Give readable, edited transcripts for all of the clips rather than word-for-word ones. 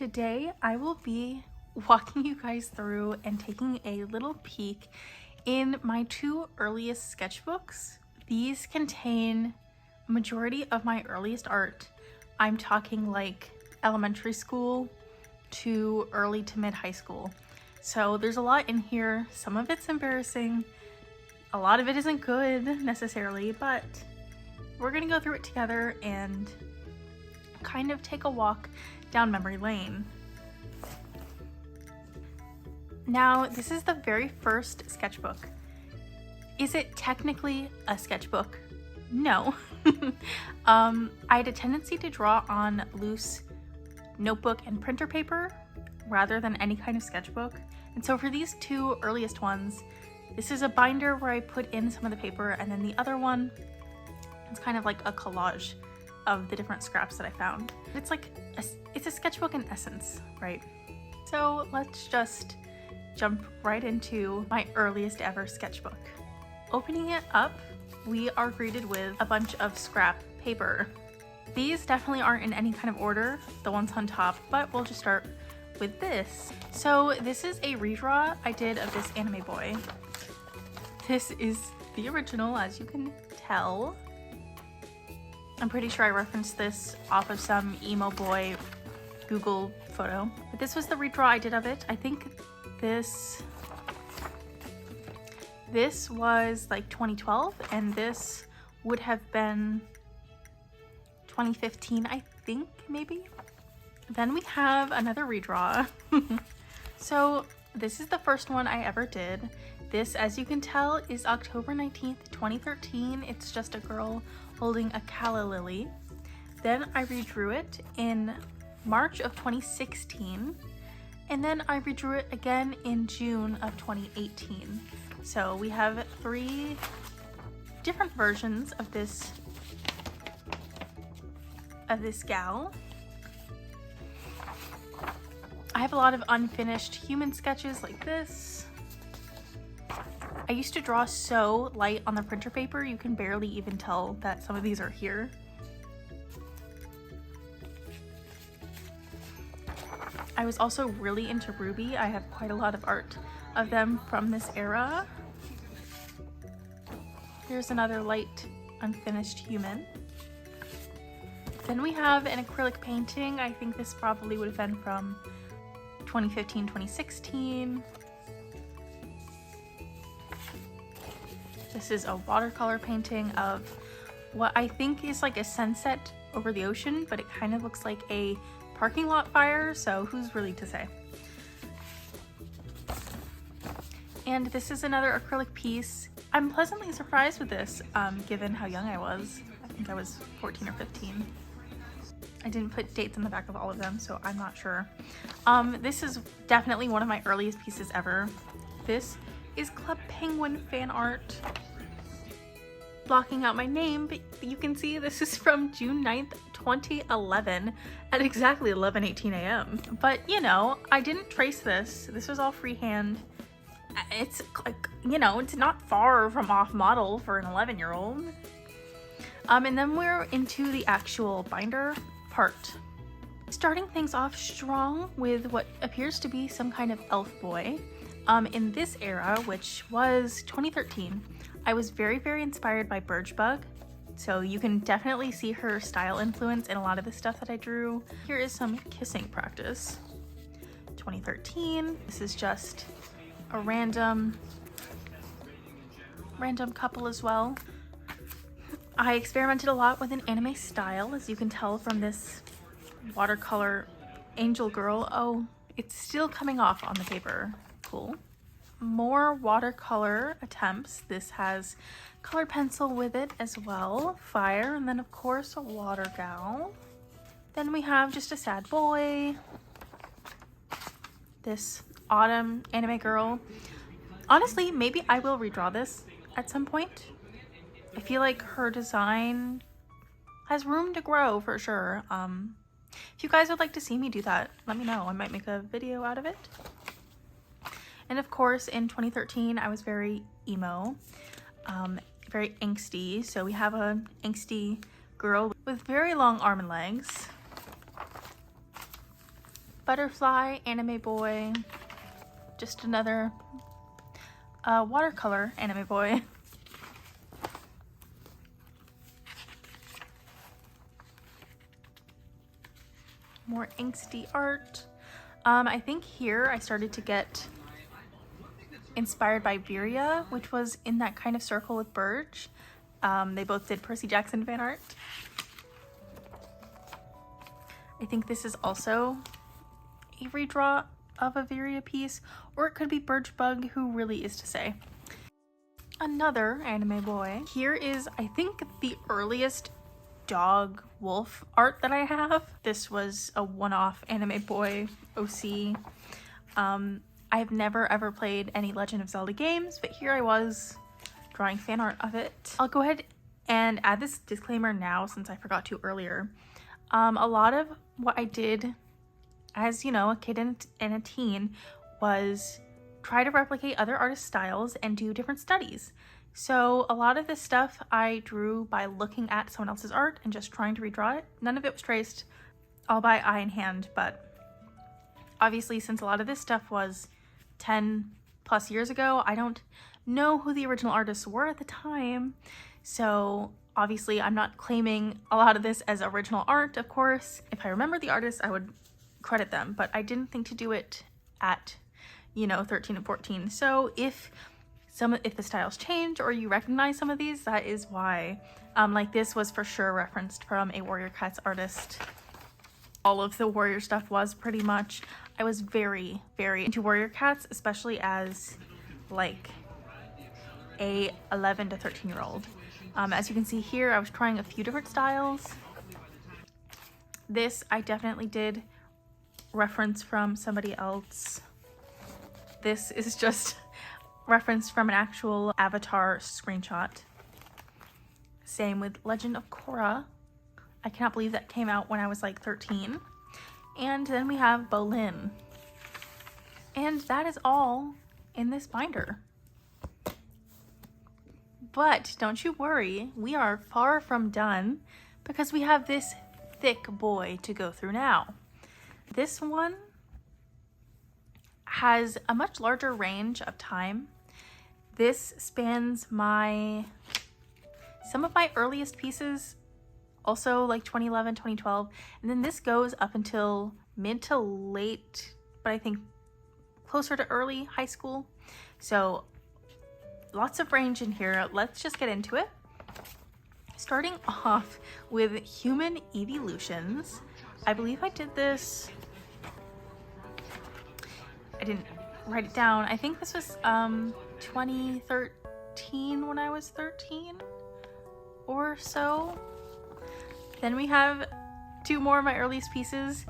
Today I will be walking you guys through and taking a little peek in my two earliest sketchbooks. These contain a majority of my earliest art. I'm talking like elementary school to early to mid high school. So there's a lot in here. Some of it's embarrassing. A lot of it isn't good necessarily, but we're gonna go through it together and kind of take a walk down memory lane. Now, this is the very first sketchbook. Is it technically a sketchbook? No. I had a tendency to draw on loose notebook and printer paper rather than any kind of sketchbook. And so for these two earliest ones, this is a binder where I put in some of the paper, and then the other one, it's kind of like a collage of the different scraps that I found. It's like it's a sketchbook in essence, right? So let's just jump right into my earliest ever sketchbook. Opening it up, we are greeted with a bunch of scrap paper. These definitely aren't in any kind of order, the ones on top, but we'll just start with this. So this is a redraw I did of this anime boy. This is the original, as you can tell. I'm pretty sure I referenced this off of some emo boy Google photo. But this was the redraw I did of it. I think this was like 2012, and this would have been 2015, I think, maybe. Then we have another redraw. So this is the first one I ever did. This, as you can tell, is October 19th, 2013. It's just a girl holding a calla lily. Then I redrew it in March of 2016. And then I redrew it again in June of 2018. So we have three different versions of this gal. I have a lot of unfinished human sketches like this. I used to draw so light on the printer paper, you can barely even tell that some of these are here. I was also really into Ruby. I have quite a lot of art of them from this era. Here's another light unfinished human. Then we have an acrylic painting. I think this probably would have been from 2015, 2016. This is a watercolor painting of what I think is like a sunset over the ocean, but it kind of looks like a parking lot fire, so who's really to say? And this is another acrylic piece. I'm pleasantly surprised with this, given how young I was. I think I was 14 or 15. I didn't put dates on the back of all of them, so I'm not sure. This is definitely one of my earliest pieces ever. This is Club Penguin fan art. Blocking out my name, but you can see this is from June 9th, 2011 at exactly 11:18 a.m. But you know, I didn't trace this. This was all freehand. It's like, you know, it's not far from off model for an 11-year-old. And then we're into the actual binder part. Starting things off strong with what appears to be some kind of elf boy. In this era, which was 2013, I was very, very inspired by Birchbug. So you can definitely see her style influence in a lot of the stuff that I drew. Here is some kissing practice. 2013, this is just a random couple as well. I experimented a lot with an anime style, as you can tell from this watercolor angel girl. Oh, it's still coming off on the paper. Cool. More watercolor attempts. This has colored pencil with it as well. Fire, and then of course a water gal. Then we have just a sad boy. This autumn anime girl. Honestly, maybe I will redraw this at some point. I feel like her design has room to grow for sure. If you guys would like to see me do that, let me know. I might make a video out of it. And of course, in 2013, I was very emo, very angsty. So we have an angsty girl with very long arm and legs. Butterfly anime boy. Just another watercolor anime boy. More angsty art. I think here I started to get inspired by Viria, which was in that kind of circle with Burge. They both did Percy Jackson fan art. I think this is also a redraw of a Viria piece, or it could be Burge Bug, who really is to say. Another anime boy. Here is, I think, the earliest dog wolf art that I have. This was a one-off anime boy OC. I've never ever played any Legend of Zelda games, but here I was drawing fan art of it. I'll go ahead and add this disclaimer now since I forgot to earlier. A lot of what I did as, you know, a kid and a teen was try to replicate other artists' styles and do different studies. So a lot of this stuff I drew by looking at someone else's art and just trying to redraw it. None of it was traced, all by eye and hand, but obviously since a lot of this stuff was 10 plus years ago, I don't know who the original artists were at the time. So obviously I'm not claiming a lot of this as original art, of course. If I remember the artist, I would credit them, but I didn't think to do it at, you know, 13 and 14. So if the styles change or you recognize some of these, that is why. Like this was for sure referenced from a Warrior Cats artist. All of the Warrior stuff was pretty much. I was very, very into Warrior Cats, especially as like a 11 to 13-year-old. As you can see here, I was trying a few different styles. This I definitely did reference from somebody else. This is just reference from an actual Avatar screenshot. Same with Legend of Korra. I cannot believe that came out when I was like 13. And then we have Bolin. And that is all in this binder. But don't you worry, we are far from done because we have this thick boy to go through now. This one has a much larger range of time. This spans some of my earliest pieces, also like 2011, 2012, and then this goes up until mid to late, but I think closer to early high school. So lots of range in here. Let's just get into it. Starting off with Human Evolutions. I believe I did this. I didn't write it down. I think this was 2013 when I was 13 or so. Then we have two more of my earliest pieces.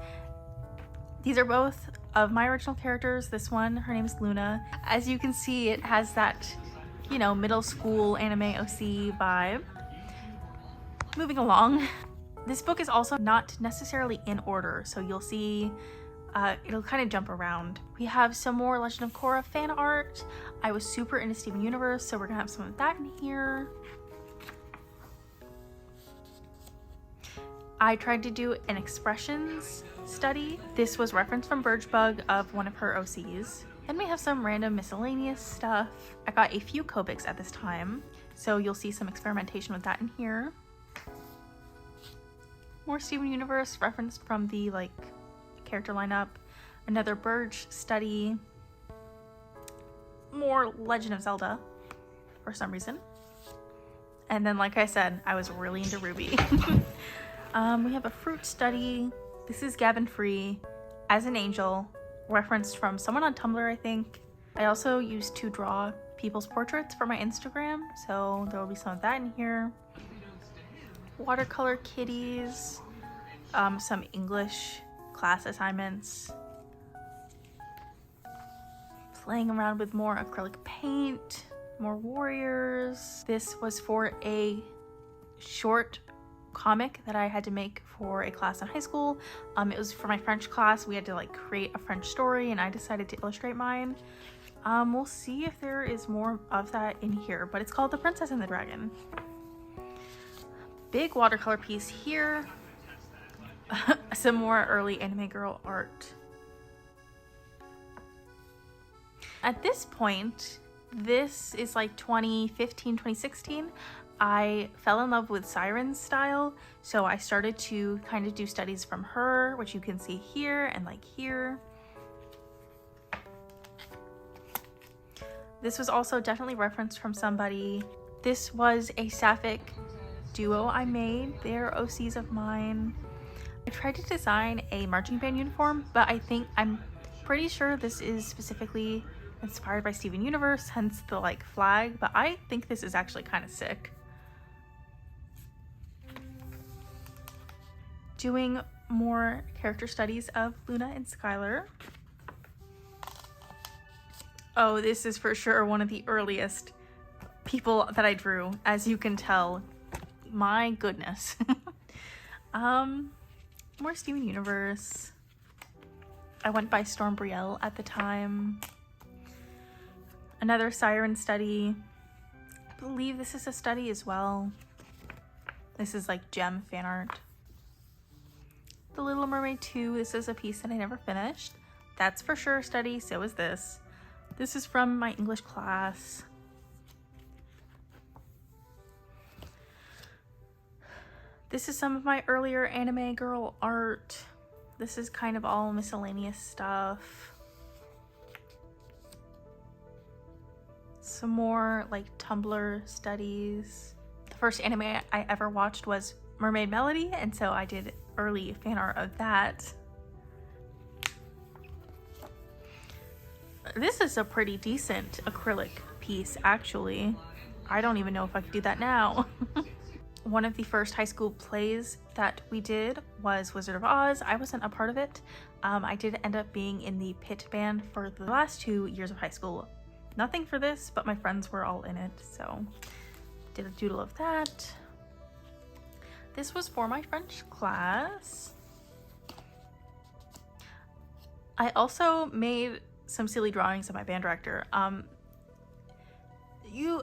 These are both of my original characters. This one, her name is Luna. As you can see, it has that, you know, middle school anime OC vibe. Moving along. This book is also not necessarily in order, so you'll see it'll kind of jump around. We have some more Legend of Korra fan art. I was super into Steven Universe, so we're gonna have some of that in here. I tried to do an expressions study. This was referenced from Burge Bug of one of her OCs. Then we have some random miscellaneous stuff. I got a few Copics at this time, so you'll see some experimentation with that in here. More Steven Universe referenced from the like character lineup. Another Burge study. More Legend of Zelda for some reason. And then, like I said, I was really into Ruby. We have a fruit study. This is Gavin Free as an angel, referenced from someone on Tumblr, I think. I also used to draw people's portraits for my Instagram, so there will be some of that in here. Watercolor kitties, some English class assignments. Playing around with more acrylic paint, more warriors. This was for a short comic that I had to make for a class in high school. It was for my French class. We had to like create a French story and I decided to illustrate mine. We'll see if there is more of that in here, but it's called The Princess and the Dragon. Big watercolor piece here. Some more early anime girl art. At this point, this is like 2015, 2016, I fell in love with Siren's style, so I started to kind of do studies from her, which you can see here and like here. This was also definitely referenced from somebody. This was a sapphic duo I made. They're OCs of mine. I tried to design a marching band uniform, but I'm pretty sure this is specifically inspired by Steven Universe, hence the like flag, but I think this is actually kind of sick. Doing more character studies of Luna and Skylar. Oh, this is for sure one of the earliest people that I drew, as you can tell. My goodness. More Steven Universe. I went by Storm Brielle at the time. Another Siren study. I believe this is a study as well. This is like gem fan art. The Little Mermaid 2, this is a piece that I never finished. That's for sure a study, so is this. This is from my English class. This is some of my earlier anime girl art. This is kind of all miscellaneous stuff. Some more like Tumblr studies. The first anime I ever watched was Mermaid Melody, and so I did early fan art of that. This is a pretty decent acrylic piece, actually. I don't even know if I could do that now. One of the first high school plays that we did was Wizard of Oz. I wasn't a part of it. I did end up being in the pit band for the last 2 years of high school. Nothing for this, but my friends were all in it, so did a doodle of that. This was for my French class. I also made some silly drawings of my band director. I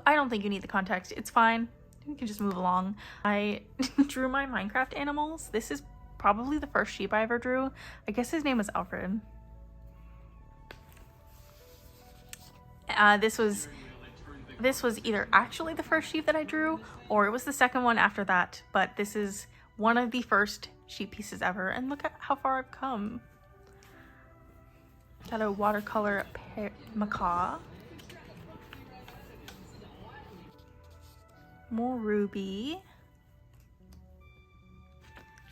don't think you need the context. It's fine. You can just move along. I drew my Minecraft animals. This is probably the first sheep I ever drew. I guess his name was Alfred. This was either actually the first sheep that I drew, or it was the second one after that, but this is one of the first sheep pieces ever, and look at how far I've come. Got a watercolor macaw. More Ruby.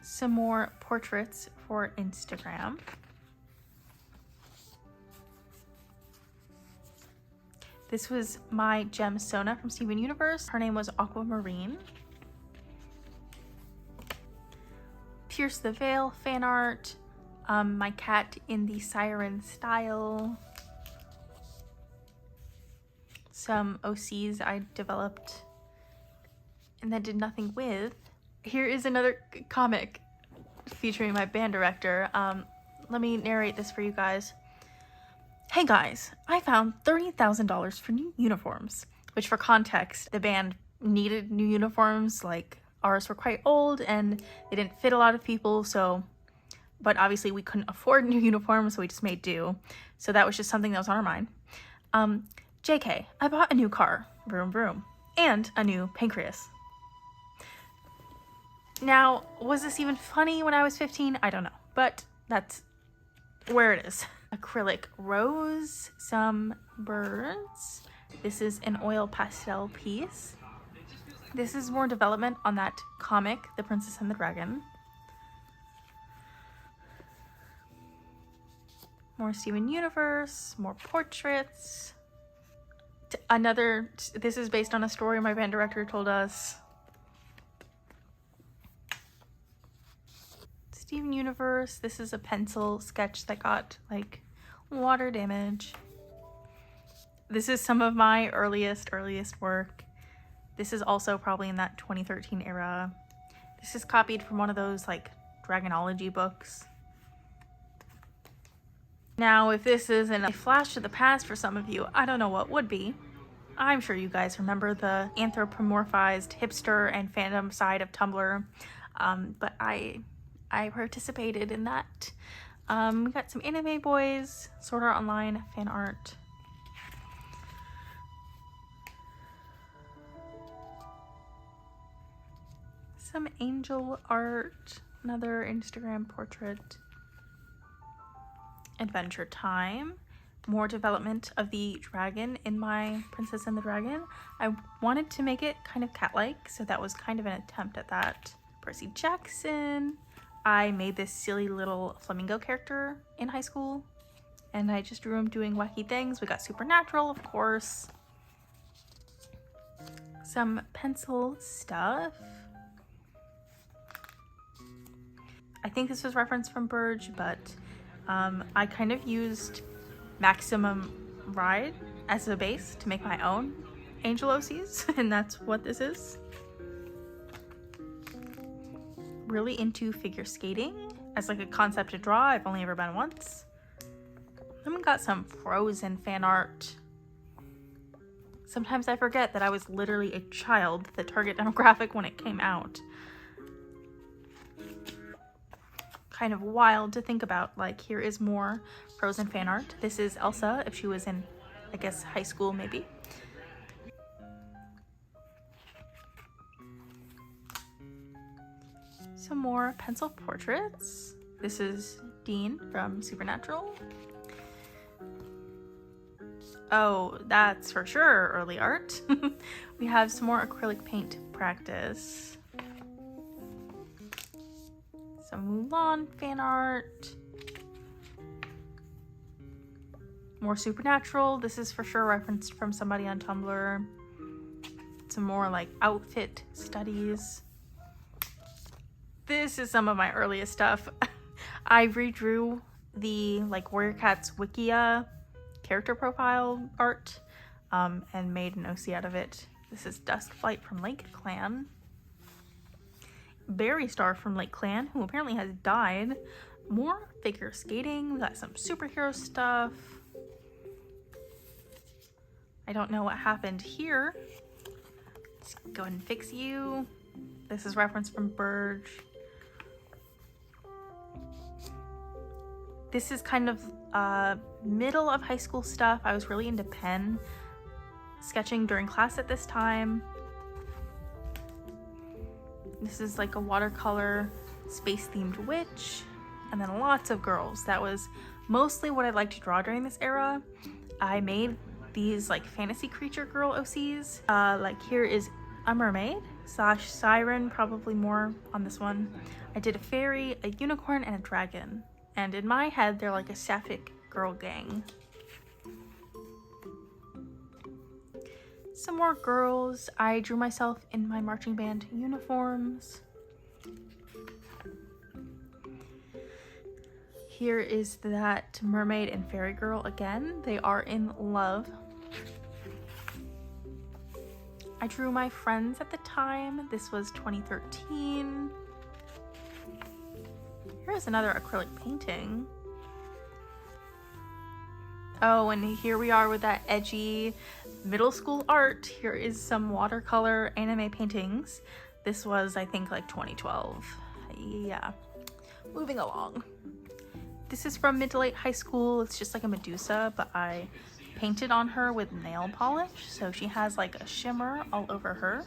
Some more portraits for Instagram. This was my gem Sona from Steven Universe. Her name was Aquamarine. Pierce the Veil fan art. My cat in the Siren style. Some OCs I developed and then did nothing with. Here is another comic featuring my band director. Let me narrate this for you guys. Hey guys, I found $30,000 for new uniforms, which for context, the band needed new uniforms, like ours were quite old and they didn't fit a lot of people, but obviously we couldn't afford new uniforms, so we just made do. So that was just something that was on our mind. JK, I bought a new car, vroom vroom, and a new pancreas. Now, was this even funny when I was 15? I don't know, but that's where it is. Acrylic rose, some birds. This is an oil pastel piece. This is more development on that comic, The Princess and the Dragon. More Steven Universe, more portraits. This is based on a story my band director told us. Steven Universe, this is a pencil sketch that got like water damage. This is some of my earliest work. This is also probably in that 2013 era. This is copied from one of those like Dragonology books. Now, if this isn't a flash of the past for some of you, I don't know what would be. I'm sure you guys remember the anthropomorphized hipster and fandom side of Tumblr, but I participated in that. We got some anime boys, Sword Art Online fan art. Some angel art, another Instagram portrait. Adventure time. More development of the dragon in my Princess and the Dragon. I wanted to make it kind of cat-like, so that was kind of an attempt at that. Percy Jackson. I made this silly little flamingo character in high school, and I just drew him doing wacky things. We got Supernatural, of course. Some pencil stuff. I think this was referenced from Burge, but I kind of used Maximum Ride as a base to make my own angel OCs, and that's what this is. Really into figure skating as like a concept to draw. I've only ever been once. Then we got some Frozen fan art. Sometimes I forget that I was literally a child, the target demographic when it came out. Kind of wild to think about. Like, here is more Frozen fan art. This is Elsa if she was in, I guess, high school maybe. Some more pencil portraits. This is Dean from Supernatural. Oh, that's for sure early art. We have some more acrylic paint practice. Some Mulan fan art. More Supernatural. This is for sure referenced from somebody on Tumblr. Some more like outfit studies. This is some of my earliest stuff. I redrew the like Warrior Cats Wikia character profile art and made an OC out of it. This is Duskflight from Lake Clan. Berry Star from Lake Clan, who apparently has died. More figure skating. We got some superhero stuff. I don't know what happened here. Let's go ahead and fix you. This is reference from Burge. This is kind of middle of high school stuff. I was really into pen sketching during class at this time. This is like a watercolor space-themed witch, and then lots of girls. That was mostly what I liked to draw during this era. I made these like fantasy creature girl OCs. Like here is a mermaid / siren, probably more on this one. I did a fairy, a unicorn, and a dragon. And in my head, they're like a sapphic girl gang. Some more girls. I drew myself in my marching band uniforms. Here is that mermaid and fairy girl again. They are in love. I drew my friends at the time. This was 2013. Here's another acrylic painting. Oh, and here we are with that edgy middle school art. Here is some watercolor anime paintings. This was, I think, like 2012. Yeah. Moving along. This is from mid to late high school. It's just like a Medusa, but I painted on her with nail polish. So she has like a shimmer all over her.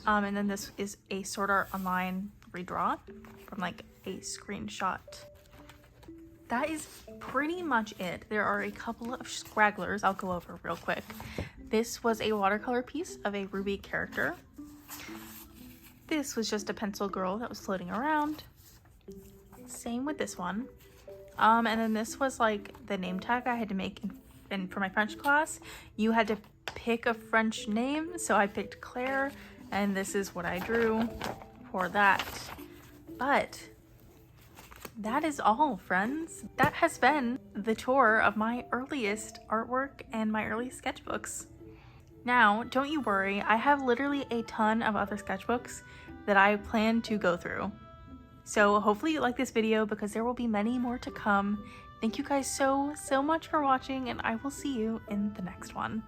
And then this is a Sword Art Online redraw from like a screenshot. That is pretty much it. There are a couple of scragglers I'll go over real quick. This was a watercolor piece of a Ruby character. This was just a pencil girl that was floating around. Same with this one. And then this was like the name tag I had to make for my French class. You had to pick a French name, so I picked Claire, and this is what I drew for that. But that is all, friends. That has been the tour of my earliest artwork and my early sketchbooks. Now, don't you worry, I have literally a ton of other sketchbooks that I plan to go through. So hopefully you like this video because there will be many more to come. Thank you guys so much for watching, and I will see you in the next one.